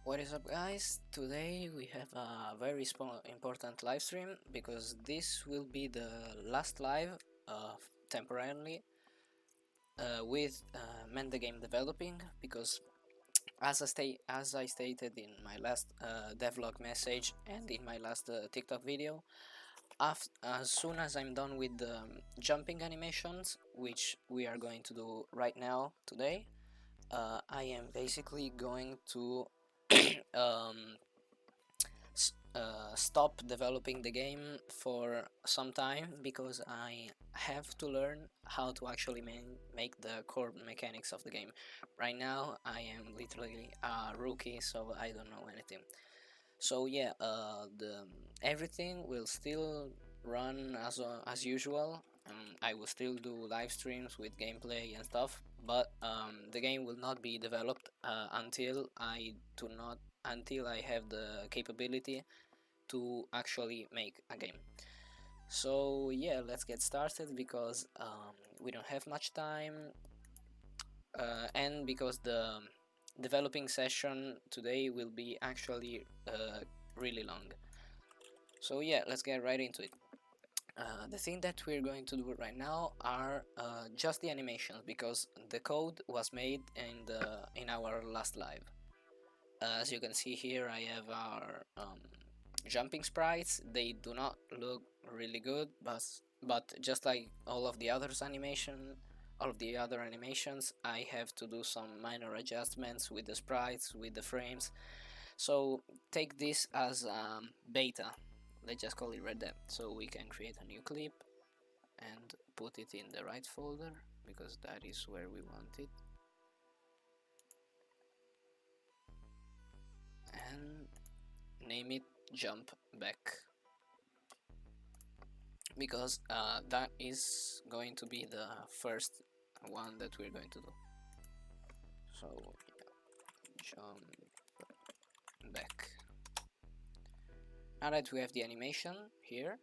What is up, guys? Today we have a very important live stream because this will be the last live temporarily with ManTheGame developing, because as I stated in my last devlog message and in my last TikTok video, as soon as I'm done with the jumping animations, which we are going to do right now today, I am basically going to um, stop developing the game for some time because I have to learn how to actually make the core mechanics of the game. Right now, I am literally a rookie, so I don't know anything. So yeah, the everything will still run as usual. I will still do live streams with gameplay and stuff, but the game will not be developed until I have the capability to actually make a game. So yeah, let's get started because we don't have much time, and because the developing session today will be actually really long. So yeah, let's get right into it. The thing that we're going to do right now are just the animations, because the code was made in our last live. As you can see here, I have our jumping sprites. They do not look really good, but just like all of the other animations, I have to do some minor adjustments with the sprites, with the frames. So take this as beta. Let's just call it red depth, so we can create a new clip and put it in the right folder, because that is where we want it, and name it jump back, because that is going to be the first one that we're going to do. So yeah, jump back. Now that we have the animation here,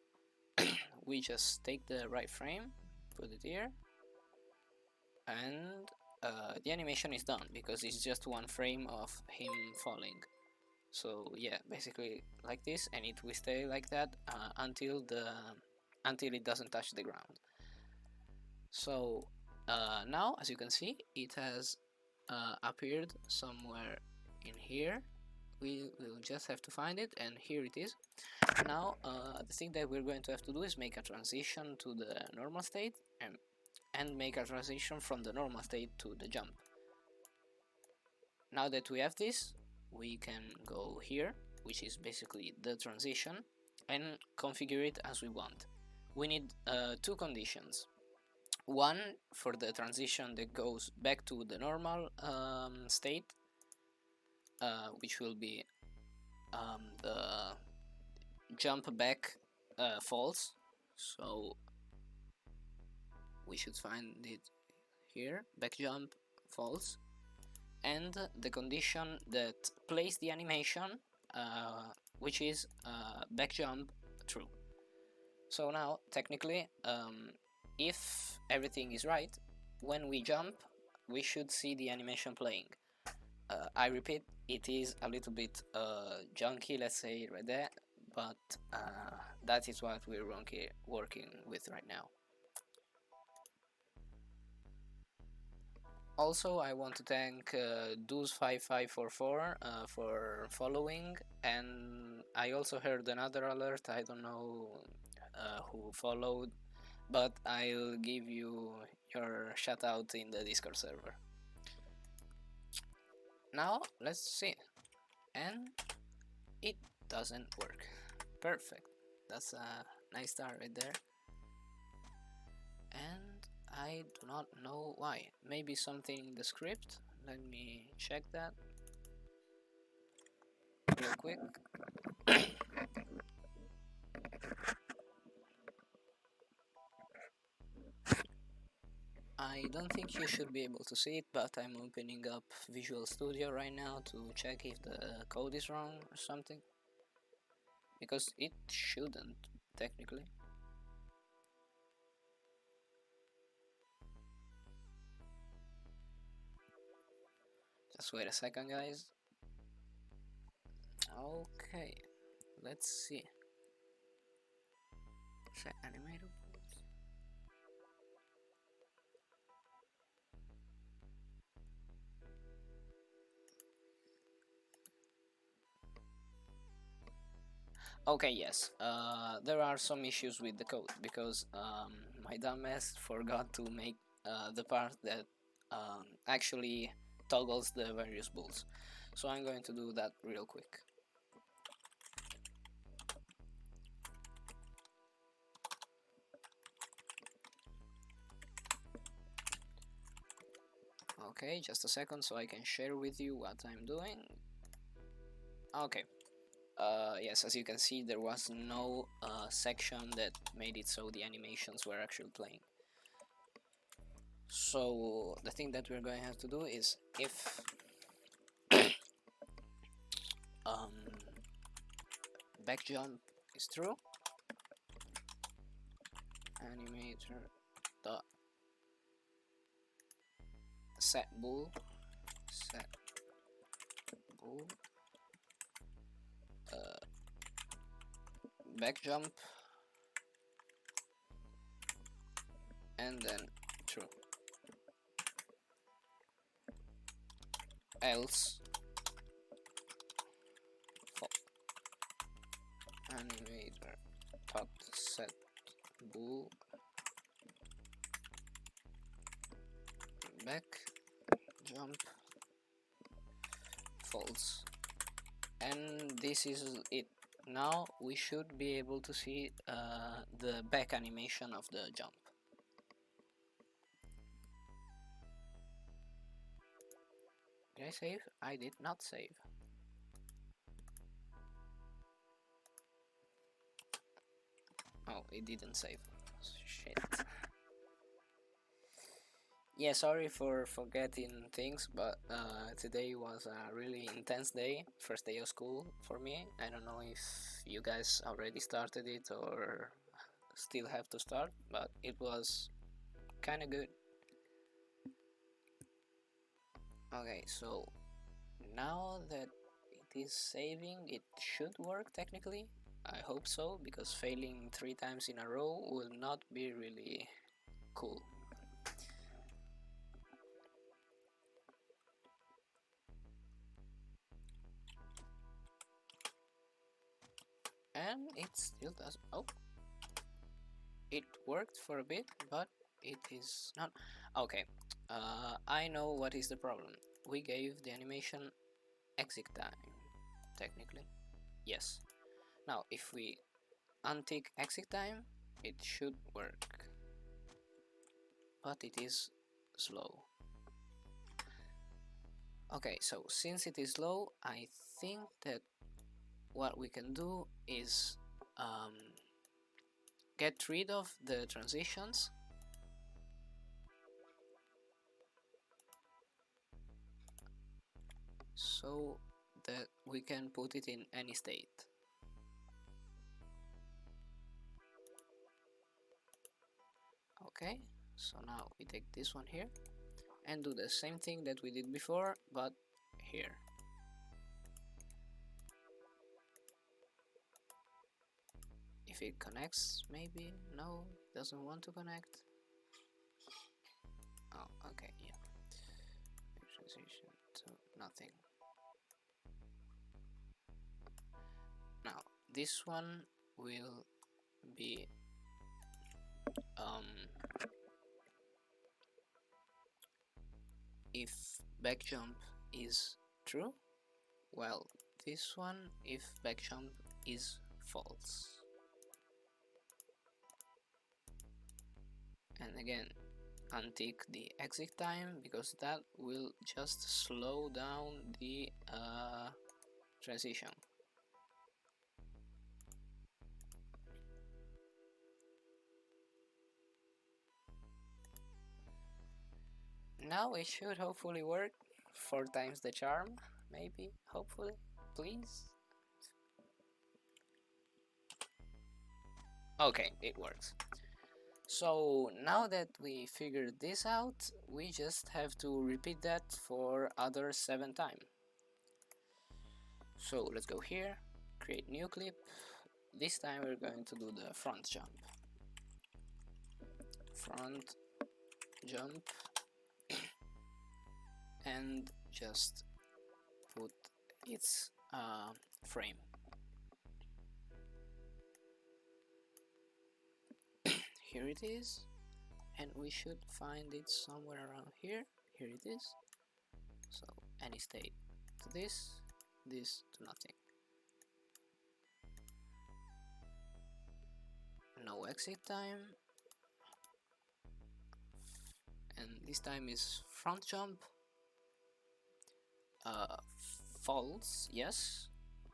we just take the right frame, put it here, and the animation is done because it's just one frame of him falling. So yeah, basically like this, and it will stay like that until it doesn't touch the ground. So now, as you can see, it has appeared somewhere in here. We will just have to find it, and here it is. Now the thing that we're going to have to do is make a transition to the normal state, and make a transition from the normal state to the jump. Now that we have this, we can go here, which is basically the transition, and configure it as we want. We need two conditions. One for the transition that goes back to the normal state, which will be the jump back false. So we should find it here, back jump false, and the condition that plays the animation, which is back jump true. So now technically, if everything is right, when we jump we should see the animation playing. I repeat, it is a little bit junky, let's say, right there, but that is what we're working with right now. Also, I want to thank Doos5544 for following, and I also heard another alert. I don't know who followed, but I'll give you your shout out in the Discord server. Now let's see, and it doesn't work. Perfect, that's a nice start right there, and I do not know why. Maybe something in the script. Let me check that real quick. I don't think you should be able to see it, but I'm opening up Visual Studio right now to check if the code is wrong or something, because it shouldn't technically. Just wait a second, guys. Okay, let's see. Set animator pose. Okay, yes. There are some issues with the code because my dumbass forgot to make the part that actually toggles the various bulls. So I'm going to do that real quick. Okay, just a second so I can share with you what I'm doing. Okay. Yes, as you can see, there was no section that made it so the animations were actually playing. So the thing that we're going to have to do is if um, back jump is true, animator dot set bool uh, back jump and then true, else animator dot set bool back jump false. And this is it. Now we should be able to see the back animation of the jump. Did I save? I did not save. Oh, it didn't save. Shit. Yeah, sorry for forgetting things, but today was a really intense day, first day of school for me. I don't know if you guys already started it or still have to start, but it was kind of good. Okay, so now that it is saving, it should work technically. I hope so, because failing 3 times in a row will not be really cool. And it still does. Oh, it worked for a bit, but it is not. Okay, I know what is the problem. We gave the animation exit time, technically. Yes. Now, if we untick exit time, it should work. But it is slow. Okay, so since it is slow, I think that what we can do is get rid of the transitions so that we can put it in any state. Okay, so now we take this one here and do the same thing that we did before, but here. If it connects, maybe. No, doesn't want to connect. Oh, okay, yeah. Transition to nothing. Now this one will be if back jump is true, well, this one if back jump is false. And again, untick the exit time because that will just slow down the transition. Now it should hopefully work. 4 times the charm, maybe, hopefully, please. Okay, it works. So now that we figured this out, we just have to repeat that for other 7 times. So let's go here, create new clip. This time we're going to do the front jump. Front jump and just put its frame. Here it is, and we should find it somewhere around here. Here it is. So any state to this to nothing. No exit time, and this time is front jump. False, yes,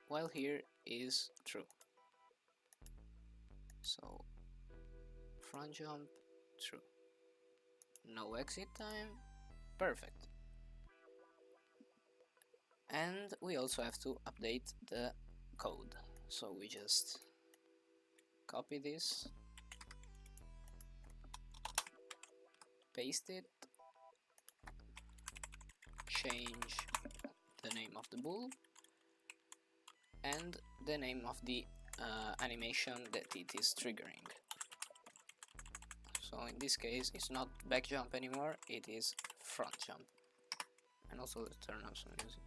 while here is true. So front jump, true. No exit time, perfect. And we also have to update the code. So we just copy this, paste it, change the name of the bull and the name of the animation that it is triggering. So in this case it's not back jump anymore, it is front jump. And also let's turn off some music.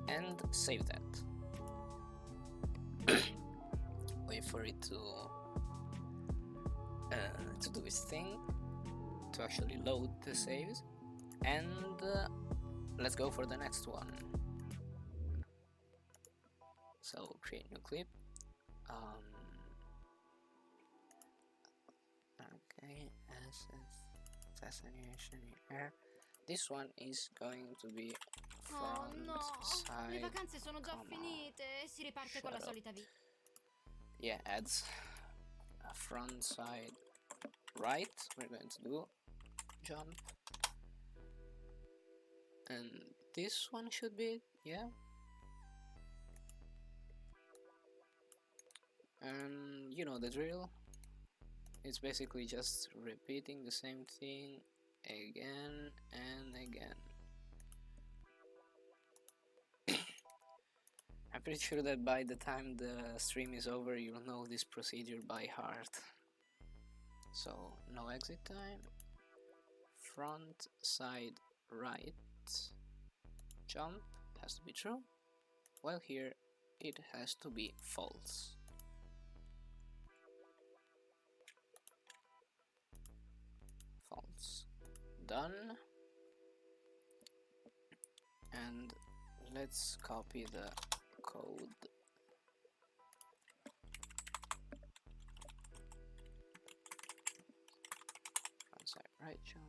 And save that. Wait for it to do its thing, to actually load the saves, and let's go for the next one. So create new clip. Okay, assassination here. This one is going to be front side. Le vacanze sono già finite e si riparte con la solita vita. Yeah, adds a front side right. We're going to do jump, and this one should be it, yeah. And you know the drill. It's basically just repeating the same thing again and again. I'm pretty sure that by the time the stream is over you'll know this procedure by heart. So no exit time, front side right jump has to be true, while here it has to be false. False. Done. And let's copy the code. Front side right jump.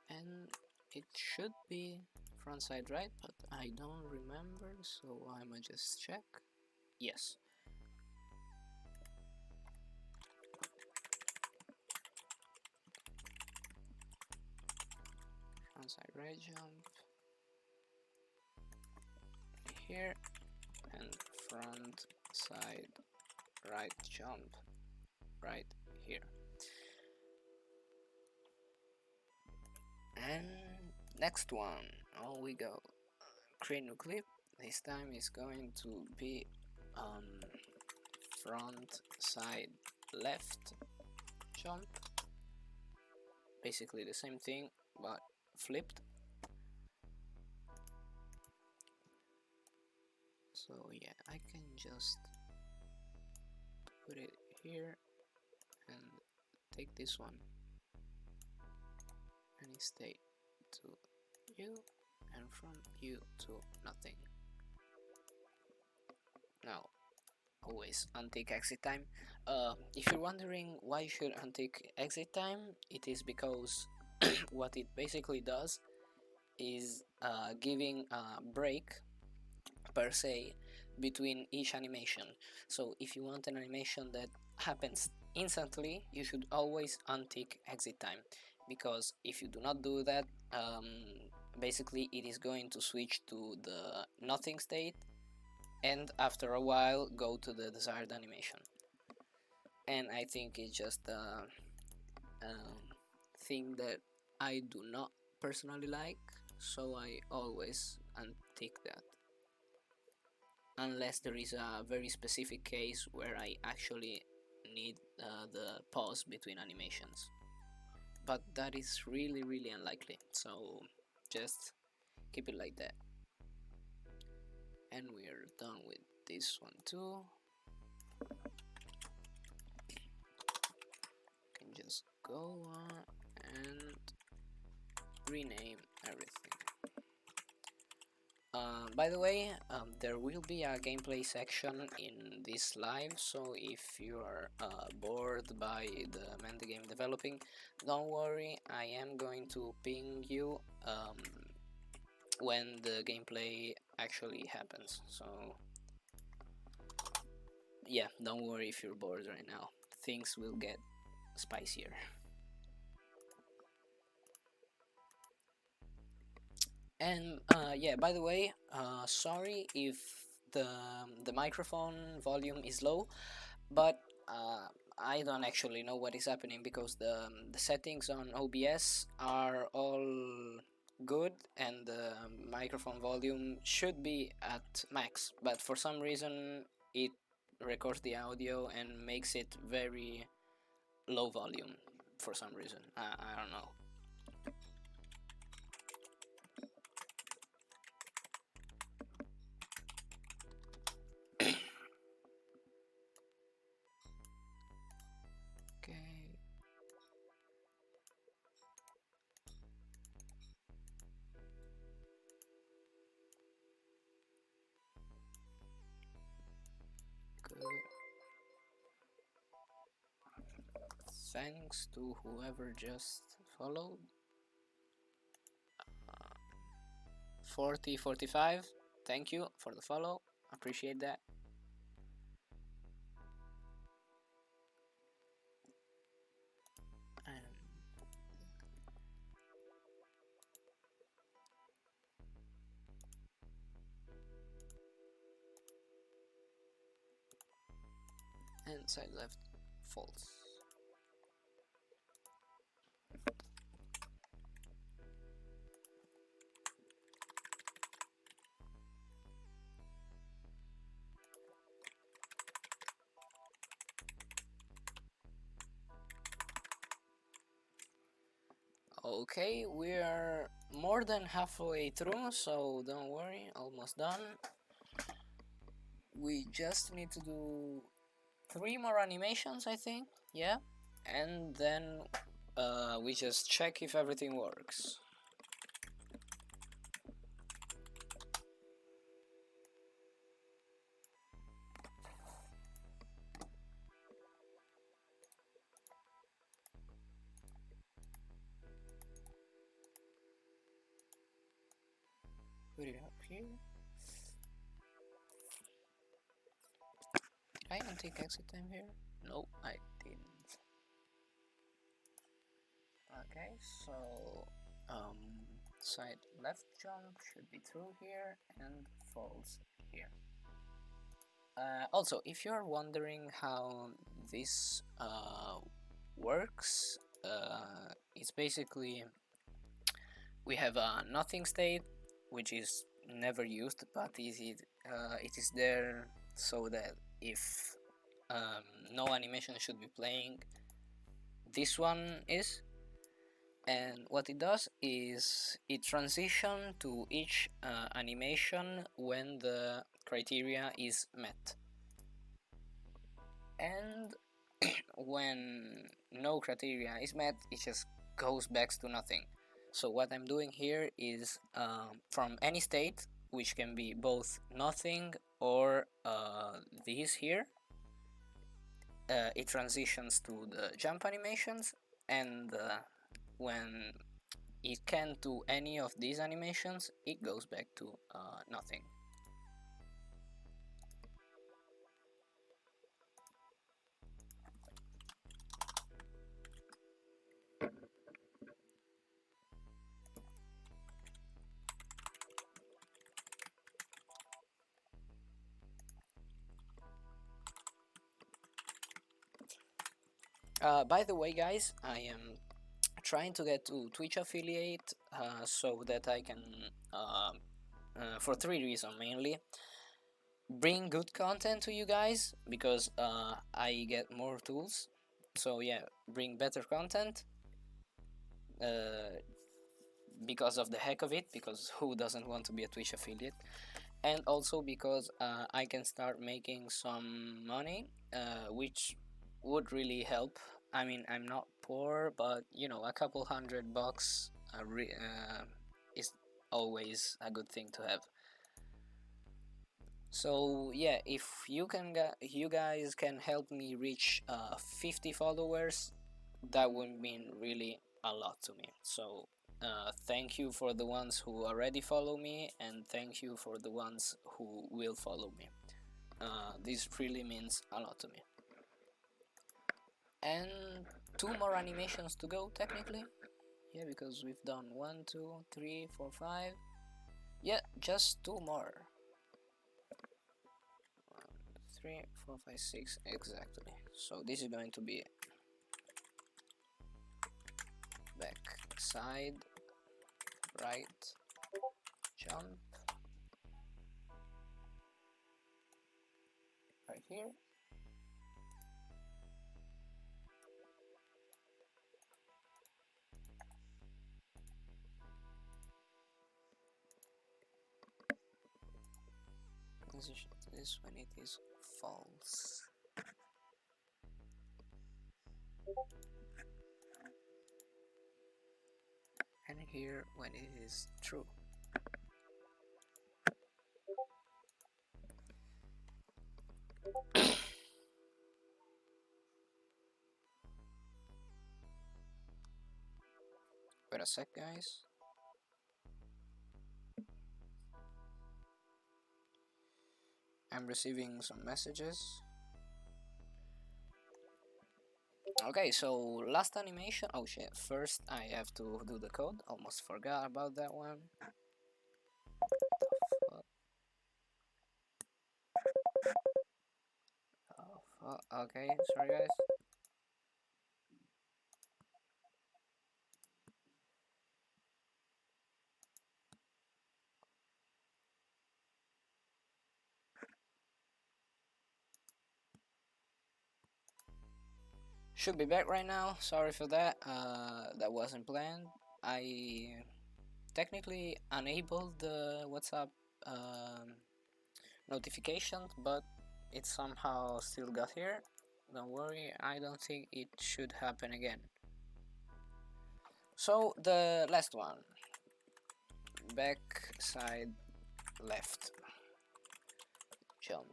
And it should be front side right, but I don't remember, so I'ma just check. Yes. Front side right jump here, and front side right jump right here. And next one, on we go. Create new clip. This time is going to be front side left jump. Basically the same thing but flipped. So yeah, I can just put it here and take this one and stay to you, and from you to nothing. Now always untick exit time. If you're wondering why you should untick exit time, it is because what it basically does is giving a break per se between each animation. So if you want an animation that happens instantly, you should always untick exit time, because if you do not do that, basically it is going to switch to the nothing state and after a while go to the desired animation. and I think it's just a thing that I do not personally like, so I always untick that, unless there is a very specific case where I actually need the pause between animations, but that is really unlikely, so just keep it like that. And we're done with this one too. Can just go on and rename everything. By the way, there will be a gameplay section in this live, so if you are bored by the ManTheGame developing, don't worry, I am going to ping you when the gameplay actually happens, so yeah, don't worry if you're bored right now, things will get spicier. And yeah, by the way, sorry if the microphone volume is low, but I don't actually know what is happening because the settings on OBS are all good and the microphone volume should be at max, but for some reason it records the audio and makes it very low volume for some reason. I don't know. Okay. Good. Thanks to whoever just followed. 4045, thank you for the follow, appreciate that. And side left, false. Okay, we are more than halfway through, so don't worry, almost done. We just need to do 3 more animations, I think, yeah, and then we just check if everything works. Put it up here. Did I even take exit time here? No, I didn't. Okay, so side left jump should be through here and falls here. Also, if you're wondering how this works, it's basically we have a nothing state, which is never used, but it is there so that if no animation should be playing, this one is. And what it does is it transitions to each animation when the criteria is met, and when no criteria is met, it just goes back to nothing. So what I'm doing here is from any state, which can be both nothing or these here, it transitions to the jump animations, and when it can't do any of these animations, it goes back to nothing. By the way, guys, I am trying to get to Twitch affiliate so that I can, for three reasons mainly, bring good content to you guys because I get more tools. So yeah, bring better content because of the heck of it, because who doesn't want to be a Twitch affiliate? And also because I can start making some money, which would really help. I mean, I'm not poor, but you know, a couple $100 is always a good thing to have. So yeah, if you guys can help me reach 50 followers, that would mean really a lot to me. So thank you for the ones who already follow me, and thank you for the ones who will follow me. This really means a lot to me. And two more animations to go, technically. Yeah, because we've done 1, 2, 3, 4, 5. Yeah, just two more. 3, 4, 5, 6, exactly. So this is going to be back, side, right, jump, right here. Position this when it is false. And here when it is true. Wait a sec, guys. I'm receiving some messages. Okay, so last animation. Oh shit, first I have to do the code. Almost forgot about that one. Oh, fuck. Okay, sorry guys. Should be back right now. Sorry for that. That wasn't planned. I technically enabled the WhatsApp notifications, but it somehow still got here. Don't worry, I don't think it should happen again. So the last one, back, side, left, jump.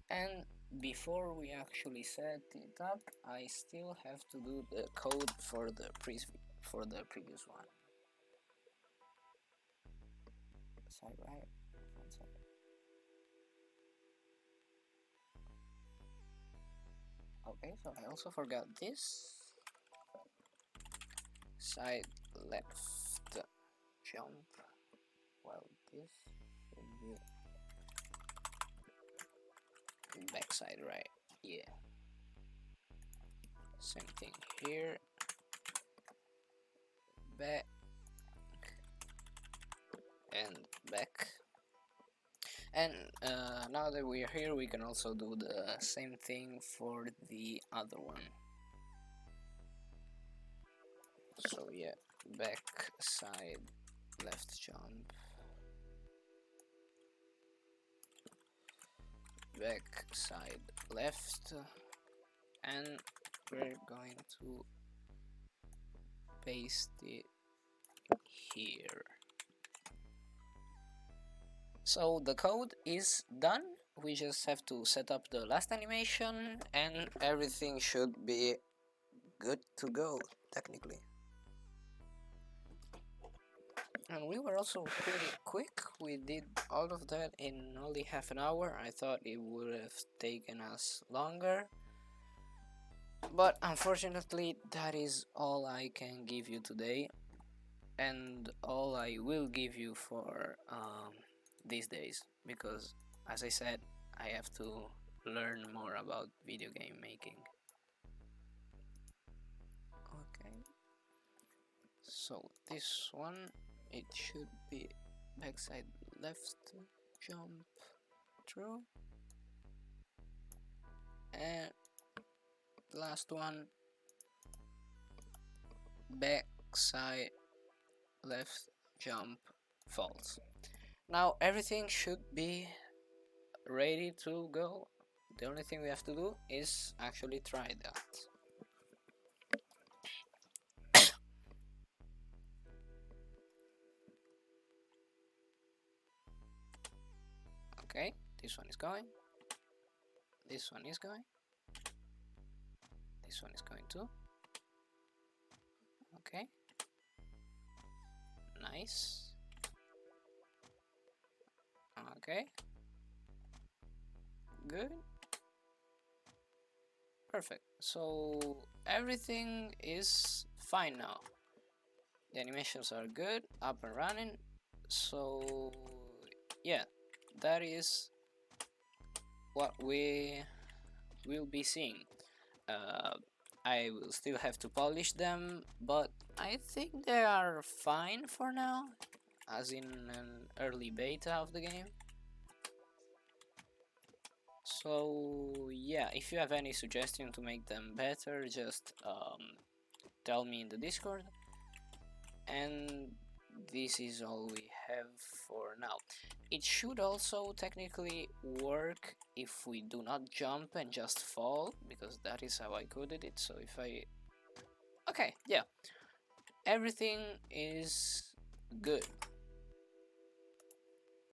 And before we actually set it up, I still have to do the code for the previous one. Side right, front side. Okay, so I also forgot this. Side left, jump. Well, this should be backside right. Yeah. Same thing here. Back and back. And now that we are here, we can also do the same thing for the other one. So yeah, back, side, left jump, back, side, left, and we're going to paste it here. So the code is done. We just have to set up the last animation and everything should be good to go, technically. And we were also pretty quick. We did all of that in only half an hour. I thought it would have taken us longer. But unfortunately, that is all I can give you today. And all I will give you for these days. Because, as I said, I have to learn more about video game making. So this one, it should be backside left jump through, and the last one, backside left jump falls. Now everything should be ready to go. The only thing we have to do is actually try that. Okay, this one is going. This one is going. This one is going too. Okay. Nice. Okay. Good. Perfect. So everything is fine now. The animations are good, up and running. So yeah, that is what we will be seeing. I will still have to polish them, but I think they are fine for now, as in an early beta of the game. So yeah, if you have any suggestion to make them better, just tell me in the Discord. And this is all we have for now. It should also technically work if we do not jump and just fall, because that is how I coded it. So if I... Okay, yeah. Everything is good.